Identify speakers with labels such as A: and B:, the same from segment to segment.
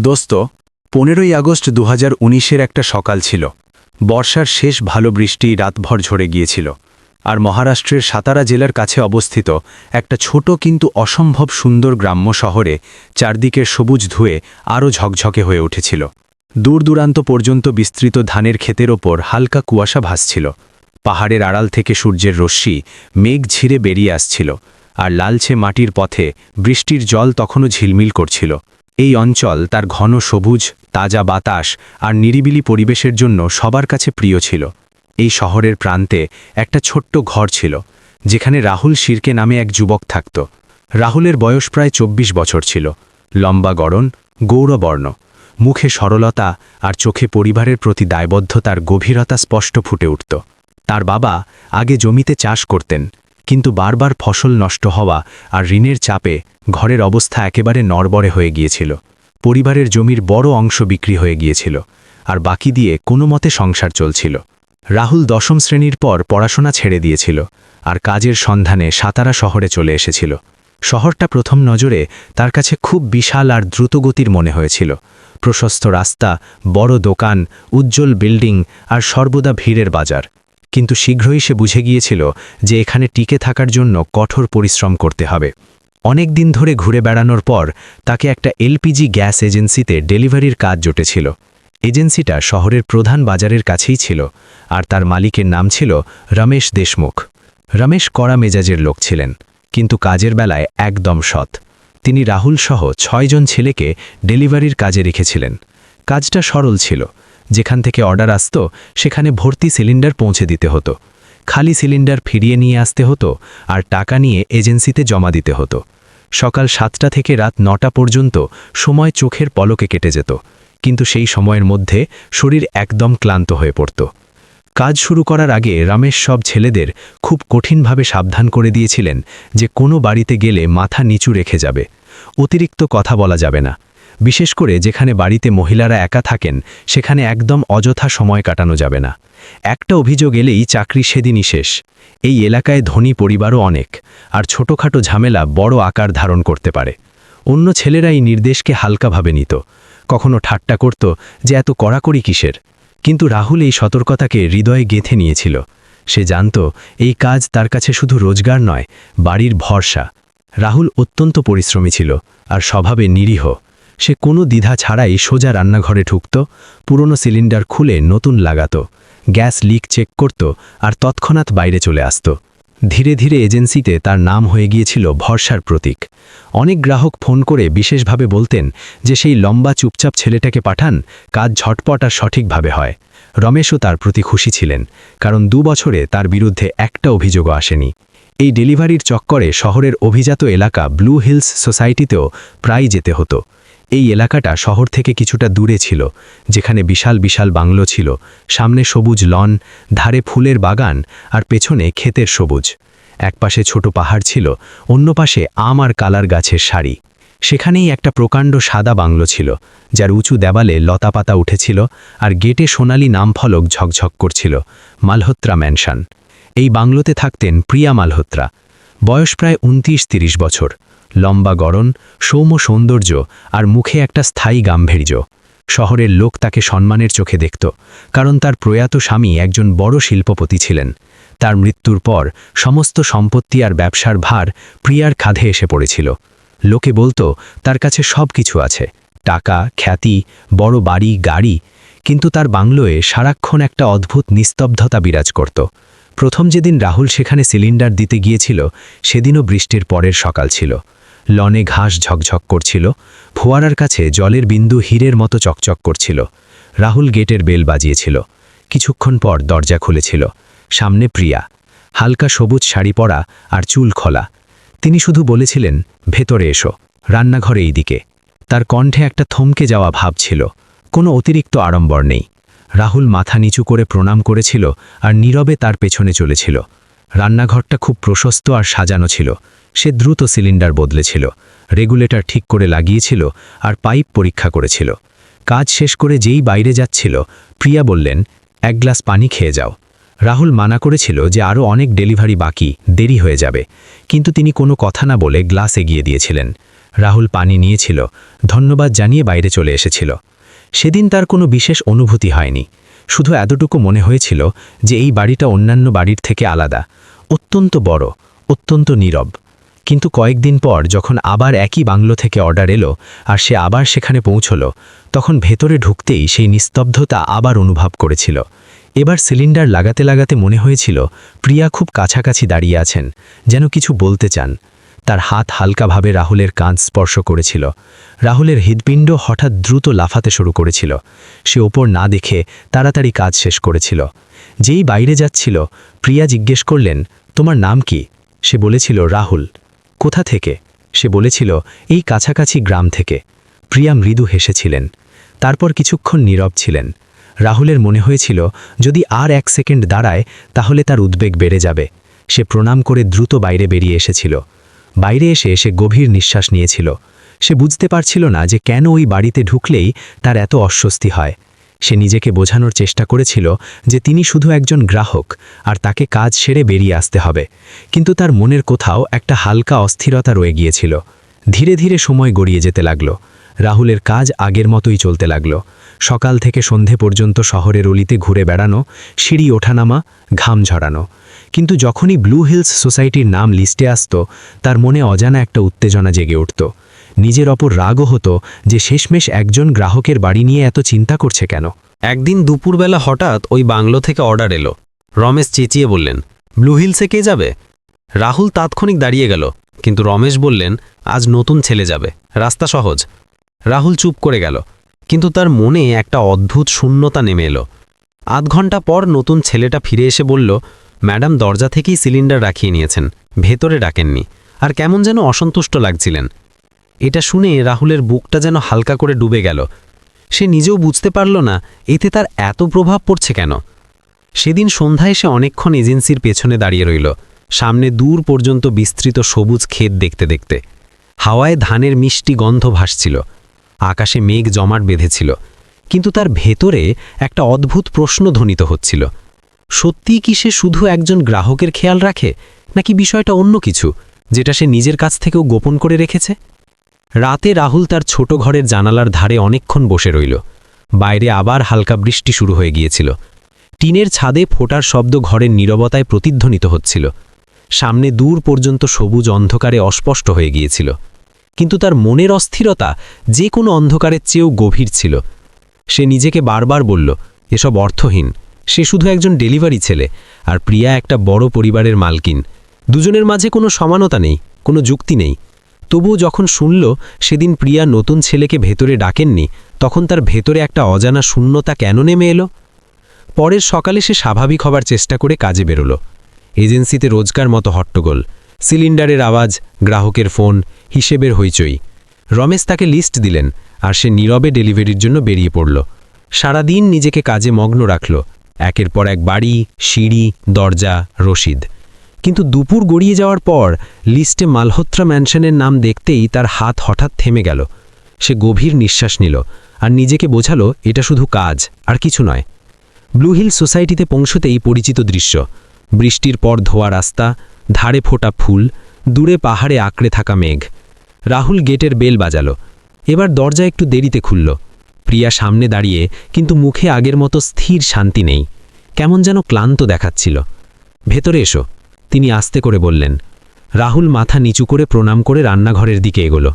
A: দোস্ত 15ই আগস্ট 2019-এর একটা সকাল ছিল। বর্ষার শেষ ভালো বৃষ্টি রাতভর ঝরে গিয়েছিল, আর মহারাষ্ট্রের সাতারা জেলার কাছে অবস্থিত একটা ছোট কিন্তু অসম্ভব সুন্দর গ্রাম্য শহরে চারদিকের সবুজ ধুয়ে আরও ঝকঝকে হয়ে উঠেছিল। দূর দূরান্ত পর্যন্ত বিস্তৃত ধানের ক্ষেতের ওপর হালকা কুয়াশা ভাসছিল। পাহাড়ের আড়াল থেকে সূর্যের রশ্মি মেঘ ঝিরে বেরিয়ে আসছিল, আর লালচে মাটির পথে বৃষ্টির জল তখনও ঝিলমিল করছিল। এই অঞ্চল তার ঘন সবুজ, তাজা বাতাস আর নিরিবিলি পরিবেশের জন্য সবার কাছে প্রিয় ছিল। এই শহরের প্রান্তে একটা ছোট্ট ঘর ছিল, যেখানে রাহুল শিরকে নামে এক যুবক থাকত। রাহুলের বয়স প্রায় 24 বছর ছিল। লম্বা গড়ন, গৌরবর্ণ, মুখে সরলতা আর চোখে পরিবারের প্রতি দায়বদ্ধতার গভীরতা স্পষ্ট ফুটে উঠত। তার বাবা আগে জমিতে চাষ করতেন, কিন্তু বারবার ফসল নষ্ট হওয়া আর ঋণের চাপে ঘরের অবস্থা একেবারে নড়বড়ে হয়ে গিয়েছিল। পরিবারের জমির বড় অংশ বিক্রি হয়ে গিয়েছিল, আর বাকি দিয়ে কোনো মতে সংসার চলছিল। রাহুল 10ম শ্রেণীর পর পড়াশোনা ছেড়ে দিয়েছিল আর কাজের সন্ধানে সাতারা শহরে চলে এসেছিল। শহরটা প্রথম নজরে তার কাছে খুব বিশাল আর দ্রুতগতির মনে হয়েছিল। প্রশস্ত রাস্তা, বড় দোকান, উজ্জ্বল বিল্ডিং আর সর্বদা ভিড়ের বাজার। কিন্তু শীঘ্রই সে বুঝে গিয়েছিল যে এখানে টিকে থাকার জন্য কঠোর পরিশ্রম করতে হবে। অনেক দিন ধরে ঘুরে বেড়ানোর পর তাকে একটা এলপিজি গ্যাস এজেন্সিতে ডেলিভারির কাজ জুটেছিল। এজেন্সিটা শহরের প্রধান বাজারের কাছেই ছিল, আর তার মালিকের নাম ছিল রমেশ দেশমুখ। রমেশ কড়া মেজাজের লোক ছিলেন, কিন্তু কাজের বেলায় একদম সৎ। তিনি রাহুল সহ 6 জন ছেলেকে ডেলিভারির কাজে রেখেছিলেন। কাজটা সরল ছিল। যেখান থেকে অর্ডার আসত সেখানে ভর্তি সিলিন্ডার পৌঁছে দিতে হতো। খালি সিলিন্ডার ফিরিয়ে নিয়ে আসতে হতো, আর টাকা নিয়ে এজেন্সিতে জমা দিতে হতো। সকাল 7টা থেকে রাত 9টা পর্যন্ত সময় চোখের পলকে কেটে যেত, কিন্তু সেই সময়ের মধ্যে শরীর একদম ক্লান্ত হয়ে পড়ত। কাজ শুরু করার আগে রমেশ সব ছেলেদের খুব কঠিনভাবে সাবধান করে দিয়েছিলেন যে কোনো বাড়িতে গেলে মাথা নিচু রেখে যাবে। অতিরিক্ত কথা বলা যাবে না। বিশেষ করে যেখানে বাড়িতে মহিলারা একা থাকেন সেখানে একদম অযথা সময় কাটানো যাবে না। একটা অভিযোগ এলেই চাকরি সেদিনই শেষ। এই এলাকায় ধনী পরিবারও অনেক, আর ছোটখাটো ঝামেলা বড় আকার ধারণ করতে পারে। অন্য ছেলেরা এই নির্দেশকে হালকাভাবে নিত, কখনো ঠাট্টা করত যে এত কড়াকড়ি কিসের। কিন্তু রাহুল এই সতর্কতাকে হৃদয়ে গেঁথে নিয়েছিল। সে জানত এই কাজ তার কাছে শুধু রোজগার নয়, বাড়ির ভরসা। রাহুল অত্যন্ত পরিশ্রমী ছিল আর স্বভাবে নিরীহ। সে কোনো দ্বিধা ছাড়াই সোজা রান্নাঘরে ঢুকত, পুরনো সিলিন্ডার খুলে নতুন লাগাত, গ্যাস লিক চেক করত আর তৎক্ষণাৎ বাইরে চলে আসত। ধীরে ধীরে এজেন্সিতে তার নাম হয়ে গিয়েছিল ভরসার প্রতীক। অনেক গ্রাহক ফোন করে বিশেষভাবে বলতেন যে সেই লম্বা চুপচাপ ছেলেটাকে পাঠান, কাজ ঝটপট আর সঠিকভাবে হয়। রমেশও তার প্রতি খুশি ছিলেন, কারণ 2 বছরে তার বিরুদ্ধে একটা অভিযোগও আসেনি। এই ডেলিভারির চক্করে শহরের অভিজাত এলাকা ব্লু হিলস সোসাইটিতেও প্রায় যেতে হতো। এই এলাকাটা শহর থেকে কিছুটা দূরে ছিল, যেখানে বিশাল বিশাল বাংলো ছিল, সামনে সবুজ লন, ধারে ফুলের বাগান আর পেছনে ক্ষেতের সবুজ। একপাশে ছোট পাহাড় ছিল, অন্য পাশে আম আর কালার গাছের সারি। সেখানেই একটা প্রকাণ্ড সাদা বাংলো ছিল, যার উঁচু দেওয়ালে লতাপাতা উঠেছিল আর গেটে সোনালি নামফলক ঝকঝক করছিল, মালহোত্রা ম্যানশন। এই বাংলোতে থাকতেন প্রিয়া মালহোত্রা। বয়স প্রায় 29-30 বছর। লম্বা গড়ন, সৌম্য সৌন্দর্য আর মুখে একটা স্থায়ী গাম্ভীর্য। শহরের লোক তাকে সম্মানের চোখে দেখত, কারণ তার প্রয়াত স্বামী একজন বড় শিল্পপতি ছিলেন। তার মৃত্যুর পর সমস্ত সম্পত্তি আর ব্যবসার ভার প্রিয়ার কাঁধে এসে পড়েছিল। লোকে বলতো তার কাছে সব কিছু আছে, টাকা, খ্যাতি, বড় বাড়ি, গাড়ি, কিন্তু তার বাংলোয় সারাক্ষণ একটা অদ্ভুত নিস্তব্ধতা বিরাজ করত। প্রথম যেদিন রাহুল সেখানে সিলিন্ডার দিতে গিয়েছিল সেদিনও বৃষ্টির পরের সকাল ছিল। লনে ঘাস ঝকঝক করছিল, ফোয়ারার কাছে জলের বিন্দু হীরের মতো চকচক করছিল। রাহুল গেটের বেল বাজিয়েছিল। কিছুক্ষণ পর দরজা খুলেছিল। সামনে প্রিয়া, হালকা সবুজ শাড়ি পরা আর চুল খোলা। তিনি শুধু বলেছিলেন, ভেতরে এসো, রান্নাঘরে এই দিকে। তার কণ্ঠে একটা থমকে যাওয়া ভাব ছিল, কোনো অতিরিক্ত আড়ম্বর নেই। রাহুল মাথা নিচু করে প্রণাম করেছিল আর নীরবে তার পেছনে চলেছিল। রান্নাঘরটা খুব প্রশস্ত আর সাজানো ছিল। সে দ্রুত সিলিন্ডার বদলেছিল, রেগুলেটর ঠিক করে লাগিয়েছিল আর পাইপ পরীক্ষা করেছিল। কাজ শেষ করে যেই বাইরে যাচ্ছিল, প্রিয়া বললেন, 1 গ্লাস পানি খেয়ে যাও। রাহুল মানা করেছিল যে আরও অনেক ডেলিভারি বাকি, দেরি হয়ে যাবে, কিন্তু তিনি কোনো কথা না বলে গ্লাস এগিয়ে দিয়েছিলেন। রাহুল পানি নিয়েছিল, ধন্যবাদ জানিয়ে বাইরে চলে এসেছিল। সেদিন তার কোনো বিশেষ অনুভূতি হয়নি, শুধু এতটুকু মনে হয়েছিল যে এই বাড়িটা অন্যান্য বাড়ির থেকে আলাদা, অত্যন্ত বড়, অত্যন্ত নীরব। কিন্তু কয়েকদিন পর যখন আবার একই বাংলো থেকে অর্ডার এলো আর সে আবার সেখানে পৌঁছল, তখন ভেতরে ঢুকতেই সেই নিস্তব্ধতা আবার অনুভব করেছিল। এবার সিলিন্ডার লাগাতে লাগাতে মনে হয়েছিল প্রিয়া খুব কাছাকাছি দাঁড়িয়ে আছেন, যেন কিছু বলতে চান। তার হাত হালকাভাবে রাহুলের কাঁধ স্পর্শ করেছিল। রাহুলের হৃৎপিণ্ড হঠাৎ দ্রুত লাফাতে শুরু করেছিল। সে ওপর না দেখে তাড়াতাড়ি কাজ শেষ করেছিল। যেই বাইরে যাচ্ছিল, প্রিয়া জিজ্ঞেস করলেন, তোমার নাম কি? সে বলেছিল, রাহুল। কোথা থেকে? সে বলেছিল, এই কাছাকাছি গ্রাম থেকে। প্রিয়া মৃদু হেসেছিলেন। তারপর কিছুক্ষণ নীরব ছিলেন। রাহুলের মনে হয়েছিল যদি আর 1 সেকেন্ড দাঁড়ায় তাহলে তার উদ্বেগ বেড়ে যাবে। সে প্রণাম করে দ্রুত বাইরে বেরিয়ে এসেছিল। বাইরে এসে সে গভীর নিঃশ্বাস নিয়েছিল। সে বুঝতে পারছিল না যে কেন ওই বাড়িতে ঢুকলেই তার এত অস্বস্তি হয়। সে নিজেকে বোঝানোর চেষ্টা করেছিল যে তিনি শুধু একজন গ্রাহক আর তাকে কাজ সেরে বেরিয়ে আসতে হবে, কিন্তু তার মনের কোথাও একটা হালকা অস্থিরতা রয়ে গিয়েছিল। ধীরে ধীরে সময় গড়িয়ে যেতে লাগল। রাহুলের কাজ আগের মতোই চলতে লাগল। সকাল থেকে সন্ধে পর্যন্ত শহরের অলিতে ঘুরে বেড়ানো, সিঁড়ি ওঠানামা, ঘাম ঝরানো। কিন্তু যখনই ব্লু হিলস সোসাইটির নাম লিস্টে আসত, তার মনে অজানা একটা উত্তেজনা জেগে উঠত। নিজের ওপর রাগও হতো যে শেষমেশ একজন গ্রাহকের বাড়ি নিয়ে এত চিন্তা করছে কেন।
B: একদিন দুপুরবেলা হঠাৎ ওই বাংলো থেকে অর্ডার এলো। রমেশ চেঁচিয়ে বললেন, ব্লু হিলসে কে যাবে? রাহুল তাৎক্ষণিক দাঁড়িয়ে গেল, কিন্তু রমেশ বললেন, আজ নতুন ছেলে যাবে, রাস্তা সহজ। রাহুল চুপ করে গেল, কিন্তু তার মনে একটা অদ্ভুত শূন্যতা নেমে এলো। আধ ঘন্টা পর নতুন ছেলেটা ফিরে এসে বলল, ম্যাডাম দরজা থেকেই সিলিন্ডার রাখিয়ে নিয়েছেন, ভেতরে ডাকেননি, আর কেমন যেন অসন্তুষ্ট লাগছিলেন। এটা শুনে রাহুলের বুকটা যেন হালকা করে ডুবে গেল। সে নিজেও বুঝতে পারল না এতে তার এত প্রভাব পড়ছে কেন। সেদিন সন্ধ্যায় সে অনেকক্ষণ এজেন্সির পেছনে দাঁড়িয়ে রইল, সামনে দূর পর্যন্ত বিস্তৃত সবুজ ক্ষেত দেখতে দেখতে। হাওয়ায় ধানের মিষ্টি গন্ধ ভাসছিল, আকাশে মেঘ জমাট বেঁধেছিল, কিন্তু তার ভেতরে একটা অদ্ভুত প্রশ্ন ধ্বনিত হচ্ছিল। সত্যিই কি সে শুধু একজন গ্রাহকের খেয়াল রাখে, নাকি বিষয়টা অন্য কিছু, যেটা সে নিজের কাছ থেকেও গোপন করে রেখেছে? রাতে রাহুল তার ছোট ঘরের জানালার ধারে অনেকক্ষণ বসে রইল। বাইরে আবার হালকা বৃষ্টি শুরু হয়ে গিয়েছিল। টিনের ছাদে ফোটার শব্দ ঘরের নীরবতায় প্রতিধ্বনিত হচ্ছিল। সামনে দূর পর্যন্ত সবুজ অন্ধকারে অস্পষ্ট হয়ে গিয়েছিল, কিন্তু তার মনের অস্থিরতা যে কোনো অন্ধকারের চেয়েও গভীর ছিল। সে নিজেকে বারবার বলল, এসব অর্থহীন, সে শুধু একজন ডেলিভারি ছেলে, আর প্রিয়া একটা বড় পরিবারের মালকিন। দুজনের মাঝে কোনো সমানতা নেই, কোনো যুক্তি নেই। তবুও যখন শুনল সেদিন প্রিয়া নতুন ছেলেকে ভেতরে ডাকেননি, তখন তার ভেতরে একটা অজানা শূন্যতা কেন নেমে এলো। পরের সকালে সে স্বাভাবিক হবার চেষ্টা করে কাজে বেরোল। এজেন্সিতে রোজকার মতো হট্টগোল, সিলিন্ডারের আওয়াজ, গ্রাহকের ফোন, হিসেবের হইচই। রমেশ তাকে লিস্ট দিলেন, আর সে নীরবে ডেলিভারির জন্য বেরিয়ে পড়ল। সারাদিন নিজেকে কাজে মগ্ন রাখল, একের পর এক বাড়ি, সিঁড়ি, দরজা, রসিদ। কিন্তু দুপুর গড়িয়ে যাওয়ার পর লিস্টে মালহোত্রা ম্যানশনের নাম দেখতেই তার হাত হঠাৎ থেমে গেল। সে গভীর নিঃশ্বাস নিল আর নিজেকে বোঝালো এটা শুধু কাজ আর কিছু নয়। ব্লু হিল সোসাইটিতে পৌঁছতেই পরিচিত দৃশ্য, বৃষ্টির পর ধোয়া রাস্তা, ধারে ফোটা ফুল, দূরে পাহাড়ে আঁকড়ে থাকা মেঘ। রাহুল গেটের বেল বাজালো। এবার দরজা একটু দেরিতে খুলল। প্রিয়া সামনে দাঁড়িয়ে, কিন্তু মুখে আগের মতো স্থির শান্তি নেই, কেমন যেন ক্লান্ত দেখাচ্ছিল। ভেতরে এসো, তিনি আস্তে করে বললেন। রাহুল মাথা নিচু করে প্রণাম করে রান্নাঘরের দিকে এগোলো।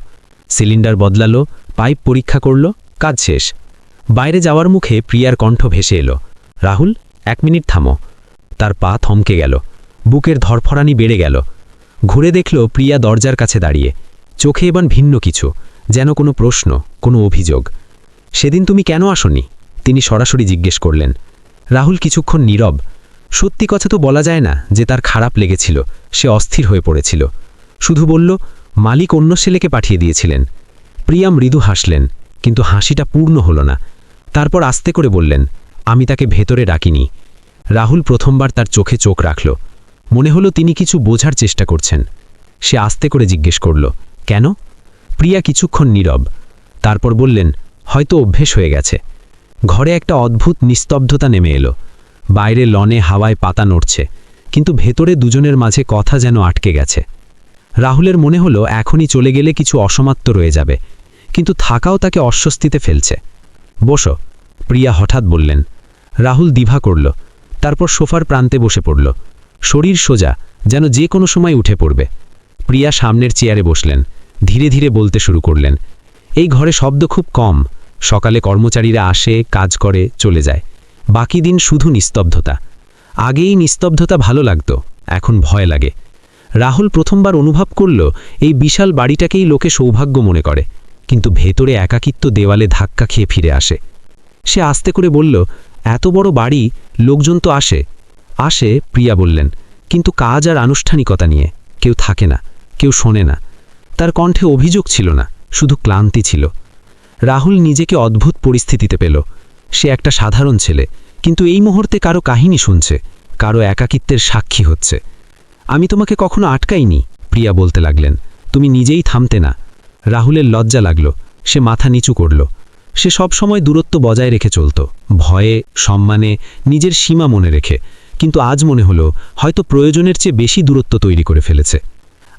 B: সিলিন্ডার বদলালো, পাইপ পরীক্ষা করল, কাজ শেষ। বাইরে যাওয়ার মুখে প্রিয়ার কণ্ঠ ভেসে এলো, রাহুল 1 মিনিট থামো। তার পা থমকে গেল, বুকের ধরফরানি বেড়ে গেল। ঘুরে দেখল প্রিয়া দরজার কাছে দাঁড়িয়ে, চোখে এবার ভিন্ন কিছু, যেন কোনো প্রশ্ন, কোনো অভিযোগ। সেদিন তুমি কেন আসনি? তিনি সরাসরি জিজ্ঞেস করলেন। রাহুল কিছুক্ষণ নীরব। সত্যি কথা তো বলা যায় না যে তার খারাপ লেগেছিল, সে অস্থির হয়ে পড়েছিল। শুধু বলল, মালিক অন্য ছেলেকে পাঠিয়ে দিয়েছিলেন। প্রিয়া মৃদু হাসলেন, কিন্তু হাসিটা পূর্ণ হল না। তারপর আস্তে করে বললেন, আমি তাকে ভেতরে ডাকিনি। রাহুল প্রথমবার তার চোখে চোখ রাখল। মনে হলো তিনি কিছু বোঝার চেষ্টা করছেন। সে আস্তে করে জিজ্ঞেস করল, কেন? প্রিয়া কিছুক্ষণ নীরব। তারপর বললেন, হয়তো অভ্যেস হয়ে গেছে। ঘরে একটা অদ্ভুত নিস্তব্ধতা নেমে এলো। বাইরে লনে হাওয়ায় পাতা নড়ছে, কিন্তু ভেতরে দুজনের মাঝে কথা যেন আটকে গেছে। রাহুলের মনে হলো এখনই চলে গেলে কিছু অসমাপ্ত রয়ে যাবে, কিন্তু থাকাও তাকে অস্বস্তিতে ফেলছে। বসো, প্রিয়া হঠাৎ বললেন। রাহুল দ্বিধা করল, তারপর সোফার প্রান্তে বসে পড়ল, শরীর সোজা, যেন যে কোনো সময় উঠে পড়বে। প্রিয়া সামনের চেয়ারে বসলেন, ধীরে ধীরে বলতে শুরু করলেন। এই ঘরে শব্দ খুব কম, সকালে কর্মচারীরা আসে, কাজ করে, চলে যায়। বাকি দিন শুধু নিস্তব্ধতা। আগেই নিস্তব্ধতা ভালো লাগতো, এখন ভয় লাগে। রাহুল প্রথমবার অনুভব করল এই বিশাল বাড়িটাকেই লোকে সৌভাগ্য মনে করে, কিন্তু ভেতরে একাকিত্ব দেওয়ালে ধাক্কা খেয়ে ফিরে আসে। সে আস্তে করে বলল, এত বড় বাড়ি, লোকজন তো আসে। আসে, প্রিয়া বললেন, কিন্তু কাজ আর আনুষ্ঠানিকতা নিয়ে। কেউ থাকে না, কেউ শোনে না। তার কণ্ঠে অভিযোগ ছিল না, শুধু ক্লান্তি ছিল। রাহুল নিজেকে অদ্ভুত পরিস্থিতিতে পেল। সে একটা সাধারণ ছেলে, কিন্তু এই মুহূর্তে কারো কাহিনী শুনছে, কারো একাকিত্বের সাক্ষী হচ্ছে। আমি তোমাকে কখনো আটকাইনি, প্রিয়া বলতে লাগলেন, তুমি নিজেই থামতে না। রাহুলের লজ্জা লাগল, সে মাথা নিচু করল। সে সব সময় দূরত্ব বজায় রেখে চলত, ভয়ে, সম্মানে, নিজের সীমা মনে রেখে, কিন্তু আজ মনে হলো হয়তো প্রয়োজনের চেয়ে বেশি দূরত্ব তৈরি করে ফেলেছে।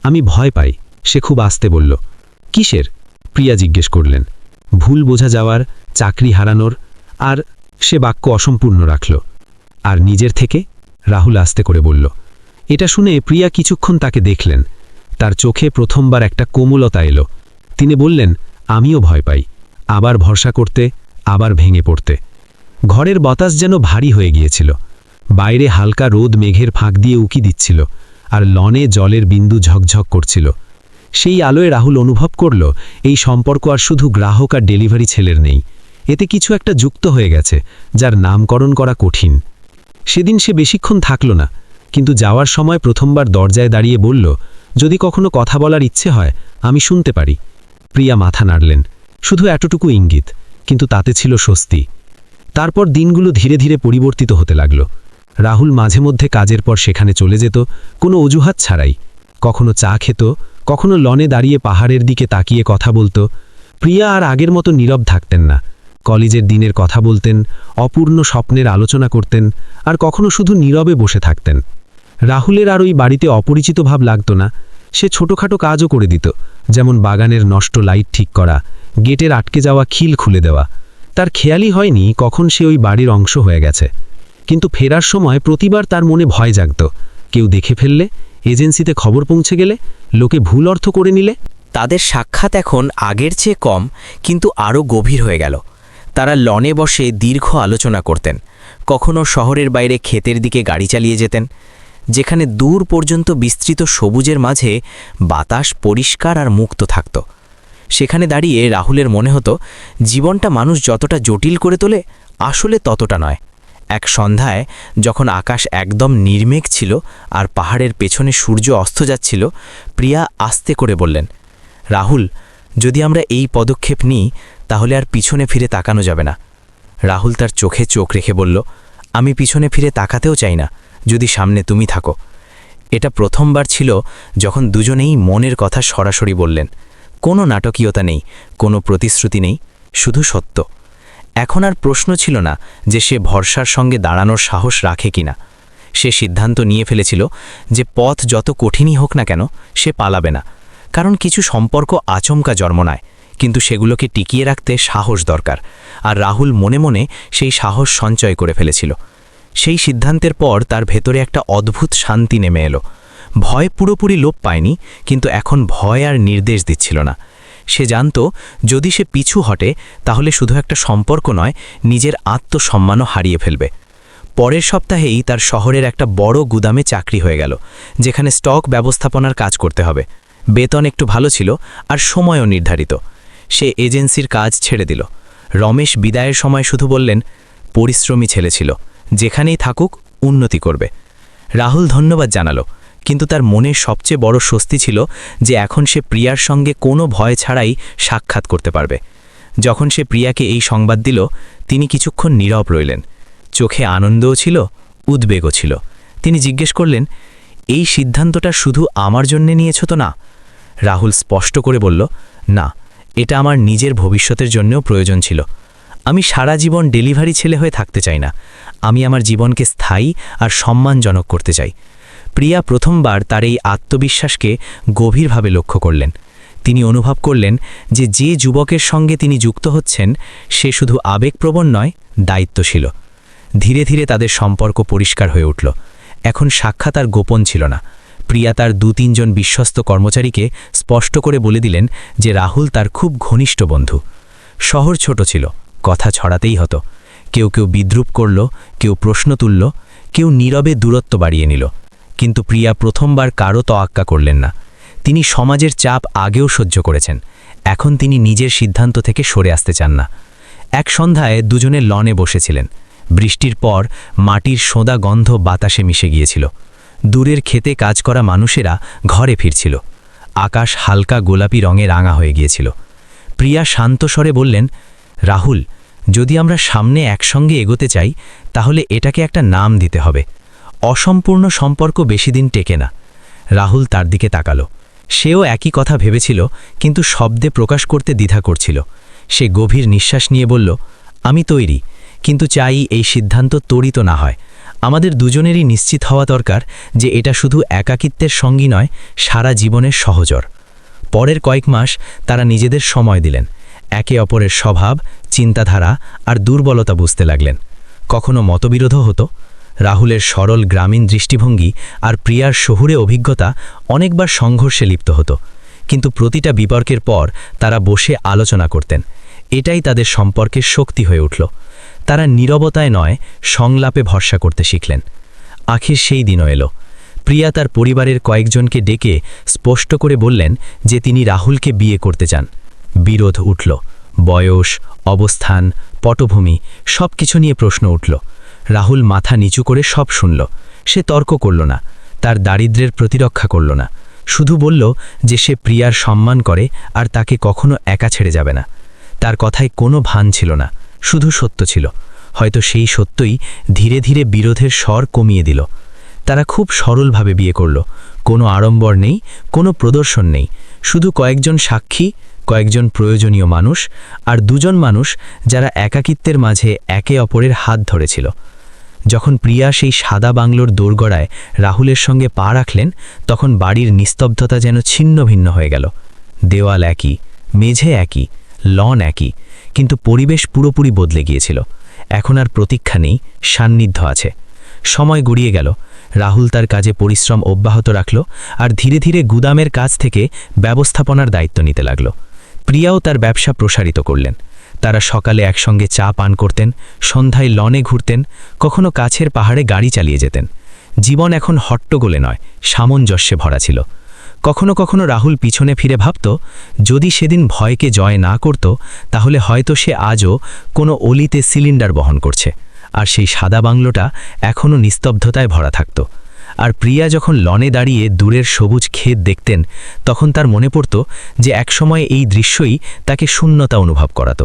B: আমি ভয় পাই, সে খুব আস্তে বলল। কিসের? প্রিয়া জিজ্ঞেস করলেন। ভুল বোঝা যাওয়ার, চাকরি হারানোর, আর সে বাক্য অসম্পূর্ণ রাখল। আর নিজের থেকে? রাহুল আস্তে করে বলল। এটা শুনে প্রিয়া কিছুক্ষণ তাকে দেখলেন। তার চোখে প্রথমবার একটা কোমলতা এলো। তিনি বললেন, আমিও ভয় পাই, আবার ভরসা করতে, আবার ভেঙে পড়তে। ঘরের বাতাস যেন ভারী হয়ে গিয়েছিল। বাইরে হালকা রোদ মেঘের ফাঁক দিয়ে উকি দিচ্ছিল, আর লনে জলের বিন্দু ঝকঝক করছিল। সেই আলোয় রাহুল অনুভব করল এই সম্পর্ক আর শুধু গ্রাহক আর ডেলিভারি ছেলের নেই, এতে কিছু একটা যুক্ত হয়ে গেছে, যার নামকরণ করা কঠিন। সেদিন সে বেশিক্ষণ থাকল না, কিন্তু যাওয়ার সময় প্রথমবার দরজায় দাঁড়িয়ে বলল, যদি কখনো কথা বলার ইচ্ছে হয়, আমি শুনতে পারি। প্রিয়া মাথা নাড়লেন, শুধু এতটুকু ইঙ্গিত, কিন্তু তাতে ছিল স্বস্তি। তারপর দিনগুলো ধীরে ধীরে পরিবর্তিত হতে লাগল। রাহুল মাঝে মধ্যে কাজের পর সেখানে চলে যেত, কোনো অজুহাত ছাড়াই। কখনো চা খেত, কখনো লনে দাঁড়িয়ে পাহাড়ের দিকে তাকিয়ে কথা বলতো। প্রিয়া আর আগের মতো নীরব থাকতেন না। কলেজের দিনের কথা বলতেন, অপূর্ণ স্বপ্নের আলোচনা করতেন, আর কখনো শুধু নীরবে বসে থাকতেন। রাহুলের আর ওই বাড়িতে অপরিচিত ভাব লাগত না। সে ছোটখাটো কাজও করে দিত, যেমন বাগানের নষ্ট লাইট ঠিক করা, গেটের আটকে যাওয়া খিল খুলে দেওয়া। তার খেয়ালই হয়নি কখন সে ওই বাড়ির অংশ হয়ে গেছে। কিন্তু ফেরার সময় প্রতিবার তার মনে ভয় জাগত, কেউ দেখে ফেললে, এজেন্সিতে খবর পৌঁছে গেলে, লোকে ভুল অর্থ করে নিলে।
C: তাদের সাক্ষাৎ এখন আগের চেয়ে কম, কিন্তু আরও গভীর হয়ে গেল। তারা লনে বসে দীর্ঘ আলোচনা করতেন, কখনো শহরের বাইরে ক্ষেতের দিকে গাড়ি চালিয়ে যেতেন, যেখানে দূর পর্যন্ত বিস্তৃত সবুজের মাঝে বাতাস পরিষ্কার আর মুক্ত থাকত। সেখানে দাঁড়িয়ে রাহুলের মনে হতো, জীবনটা মানুষ যতটা জটিল করে তোলে, আসলে ততটা নয়। এক সন্ধ্যায় যখন আকাশ একদম নির্মেঘ ছিল আর পাহাড়ের পেছনে সূর্য অস্ত যাচ্ছিল, প্রিয়া আস্তে করে বললেন, রাহুল, যদি আমরা এই পদক্ষেপ নিই, তাহলে আর পিছনে ফিরে তাকানো যাবে না। রাহুল তার চোখে চোখ রেখে বলল, আমি পিছনে ফিরে তাকাতেও চাই না, যদি সামনে তুমি থাকো। এটা প্রথমবার ছিল যখন দুজনেই মনের কথা সরাসরি বললেন। কোনো নাটকীয়তা নেই, কোনো প্রতিশ্রুতি নেই, শুধু সত্য। এখন আর প্রশ্ন ছিল না যে সে ভরসার সঙ্গে দাঁড়ানোর সাহস রাখে কিনা। সে সিদ্ধান্ত নিয়ে ফেলেছিল যে পথ যত কঠিনই হোক না কেন, সে পালাবে না। কারণ কিছু সম্পর্ক আচমকা জন্ম নেয়, কিন্তু সেগুলোকে টিকিয়ে রাখতে সাহস দরকার। আর রাহুল মনে মনে সেই সাহস সঞ্চয় করে ফেলেছিল। সেই সিদ্ধান্তের পর তার ভেতরে একটা অদ্ভুত শান্তি নেমে এলো। ভয় পুরোপুরি লোপ পায়নি, কিন্তু এখন ভয় আর নির্দেশ দিচ্ছিল না। সে জানত, যদি সে পিছু হটে, তাহলে শুধু একটা সম্পর্ক নয়, নিজের আত্মসম্মানও হারিয়ে ফেলবে। পরের সপ্তাহেই তার শহরের একটা বড় গুদামে চাকরি হয়ে গেল, যেখানে স্টক ব্যবস্থাপনার কাজ করতে হবে। বেতন একটু ভালো ছিল, আর সময়ও নির্ধারিত। সে এজেন্সির কাজ ছেড়ে দিল। রমেশ বিদায়ের সময় শুধু বললেন, পরিশ্রমী ছেলে ছিল, যেখানেই থাকুক উন্নতি করবে। রাহুল ধন্যবাদ জানালো, কিন্তু তার মনে সবচেয়ে বড় স্বস্তি ছিল যে এখন সে প্রিয়ার সঙ্গে কোনো ভয় ছাড়াই সাক্ষাৎ করতে পারবে। যখন সে প্রিয়াকে এই সংবাদ দিল, তিনি কিছুক্ষণ নীরব রইলেন। চোখে আনন্দও ছিল, উদ্বেগও ছিল। তিনি জিজ্ঞেস করলেন, এই সিদ্ধান্তটা শুধু আমার জন্যে নিয়েছ তো না? রাহুল স্পষ্ট করে বলল, না, এটা আমার নিজের ভবিষ্যতের জন্যও প্রয়োজন ছিল। আমি সারা জীবন ডেলিভারি ছেলে হয়ে থাকতে চাই না। আমি আমার জীবনকে স্থায়ী আর সম্মানজনক করতে চাই। প্রিয়া প্রথমবার তার এই আত্মবিশ্বাসকে গভীরভাবে লক্ষ্য করলেন। তিনি অনুভব করলেন যে যুবকের সঙ্গে তিনি যুক্ত হচ্ছেন সে শুধু আবেগপ্রবণ নয়, দায়িত্বশীল। ধীরে ধীরে তাদের সম্পর্ক পরিষ্কার হয়ে উঠল। এখন সাক্ষাৎ আর গোপন ছিল না। প্রিয়া তার 2-3 জন বিশ্বস্ত কর্মচারীকে স্পষ্ট করে বলে দিলেন যে রাহুল তার খুব ঘনিষ্ঠ বন্ধু। শহর ছোট ছিল, কথা ছড়াতেই হতো। কেউ কেউ বিদ্রূপ করল, কেউ প্রশ্ন তুলল, কেউ নীরবে দূরত্ব বাড়িয়ে নিল। কিন্তু প্রিয়া প্রথমবার কারও তোয়াক্কা করলেন না। তিনি সমাজের চাপ আগেও সহ্য করেছেন, এখন তিনি নিজের সিদ্ধান্ত থেকে সরে আসতে চান না। এক সন্ধ্যায় দুজনে লনে বসেছিলেন। বৃষ্টির পর মাটির সোঁদা গন্ধ বাতাসে মিশে গিয়েছিল। দূরের খেতে কাজ করা মানুষেরা ঘরে ফিরছিল। আকাশ হালকা গোলাপি রঙে রাঙা হয়ে গিয়েছিল। প্রিয়া শান্ত স্বরে বললেন, রাহুল, যদি আমরা সামনে একসঙ্গে এগোতে চাই তাহলে এটাকে একটা নাম দিতে হবে। অসম্পূর্ণ সম্পর্ক বেশিদিন টেকে না। রাহুল তার দিকে তাকালো। সেও একই কথা ভেবেছিল, কিন্তু শব্দে প্রকাশ করতে দ্বিধা করছিল। সে গভীর নিঃশ্বাস নিয়ে বলল, আমি তৈরি, কিন্তু চাই এই সিদ্ধান্ত ত্বরিত না হয়। আমাদের দুজনেরই নিশ্চিত হওয়া দরকার যে এটা শুধু একাকিত্বের সঙ্গী নয়, সারা জীবনের সহচর। পরের কয়েক মাস তারা নিজেদের সময় দিলেন। একে অপরের স্বভাব, চিন্তাধারা আর দুর্বলতা বুঝতে লাগলেন। কখনো মতবিরোধও হতো। রাহুলের সরল গ্রামীণ দৃষ্টিভঙ্গি আর প্রিয়ার শহুরে অভিজ্ঞতা অনেকবার সংঘর্ষে লিপ্ত হতো, কিন্তু প্রতিটা বিতর্কের পর তারা বসে আলোচনা করতেন। এটাই তাদের সম্পর্কের শক্তি হয়ে উঠল। তারা নীরবতায় নয়, সংলাপে ভরসা করতে শিখলেন। আখির সেই দিনও এলো। প্রিয়া তার পরিবারের কয়েকজনকে ডেকে স্পষ্ট করে বললেন যে তিনি রাহুলকে বিয়ে করতে চান। বিরোধ উঠল। বয়স, অবস্থান, পটভূমি সব কিছু নিয়ে প্রশ্ন উঠল। রাহুল মাথা নিচু করে সব শুনল। সে তর্ক করল না, তার দারিদ্র্যের প্রতিরক্ষা করল না। শুধু বলল যে সে প্রিয়ার সম্মান করে আর তাকে কখনো একা ছেড়ে যাবে না। তার কথায় কোনো ভান ছিল না, শুধু সত্য ছিল। হয়তো সেই সত্যই ধীরে ধীরে বিরোধের স্বর কমিয়ে দিল। তারা খুব সরলভাবে বিয়ে করল। কোনো আড়ম্বর নেই, কোনো প্রদর্শন নেই, শুধু কয়েকজন সাক্ষী, কয়েকজন প্রয়োজনীয় মানুষ আর দুজন মানুষ যারা একাকিত্বের মাঝে একে অপরের হাত ধরেছিল। যখন প্রিয়া সেই সাদা বাংলোর দোরগড়ায় রাহুলের সঙ্গে পা রাখলেন, তখন বাড়ির নিস্তব্ধতা যেন ছিন্ন ভিন্ন হয়ে গেল। দেওয়াল একই, মেঝে একই, লন একই, কিন্তু পরিবেশ পুরোপুরি বদলে গিয়েছিল। এখন আর প্রতীক্ষা নেই, সান্নিধ্য আছে। সময় গড়িয়ে গেল। রাহুল তার কাজে পরিশ্রম অব্যাহত রাখল আর ধীরে ধীরে গুদামের কাজ থেকে ব্যবস্থাপনার দায়িত্ব নিতে লাগল। প্রিয়াও তার ব্যবসা প্রসারিত করলেন। তারা সকালে একসঙ্গে চা পান করতেন, সন্ধ্যায় লনে ঘুরতেন, কখনো কাছের পাহাড়ে গাড়ি চালিয়ে যেতেন। জীবন এখন হট্টগোলে নয়, সামঞ্জস্যে ভরা ছিল। কখনো কখনো রাহুল পিছনে ফিরে ভাবত, যদি সেদিন ভয়কে জয় না করত তাহলে হয়তো সে আজও কোনো অলিতে সিলিন্ডার বহন করছে, আর সেই সাদা বাংলোটা এখনও নিস্তব্ধতায় ভরা থাকত। আর প্রিয়া যখন লনে দাঁড়িয়ে দূরের সবুজ ক্ষেত দেখতেন, তখন তার মনে পড়ত যে একসময় এই দৃশ্যই তাকে শূন্যতা অনুভব করাত,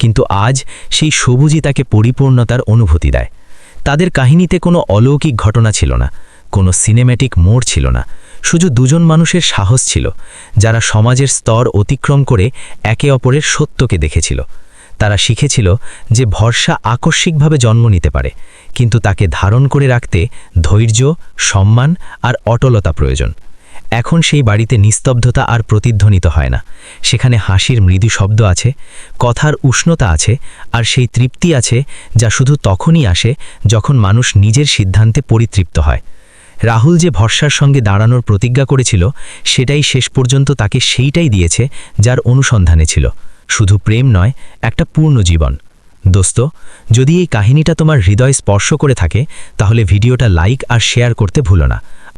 C: কিন্তু আজ সেই সবুজই তাকে পরিপূর্ণতার অনুভূতি দেয়। তাদের কাহিনীতে কোনো অলৌকিক ঘটনা ছিল না, কোনো সিনেম্যাটিক মোড় ছিল না, শুধু দুজন মানুষের সাহস ছিল যারা সমাজের স্তর অতিক্রম করে একে অপরের সত্যকে দেখেছিল। তারা শিখেছিল যে ভরসা আকস্মিকভাবে জন্ম নিতে পারে, কিন্তু তাকে ধারণ করে রাখতে ধৈর্য, সম্মান আর অটলতা প্রয়োজন। এখন সেই বাড়িতে নিস্তব্ধতা আর প্রতিধ্বনিত হয় না। সেখানে হাসির মৃদু শব্দ আছে, কথার উষ্ণতা আছে, আর সেই তৃপ্তি আছে যা শুধু তখনই আসে যখন মানুষ নিজের সিদ্ধান্তে পরিতৃপ্ত হয়। রাহুল যে ভরসার সঙ্গে দাঁড়ানোর প্রতিজ্ঞা করেছিল, সেটাই শেষ পর্যন্ত তাকে সেইটাই দিয়েছে যার অনুসন্ধানে ছিল, শুধু প্রেম নয়, একটা পূর্ণ জীবন। দোস্ত, যদি এই কাহিনীটা তোমার হৃদয় স্পর্শ করে থাকে তাহলে ভিডিওটা লাইক আর শেয়ার করতে ভুলো না।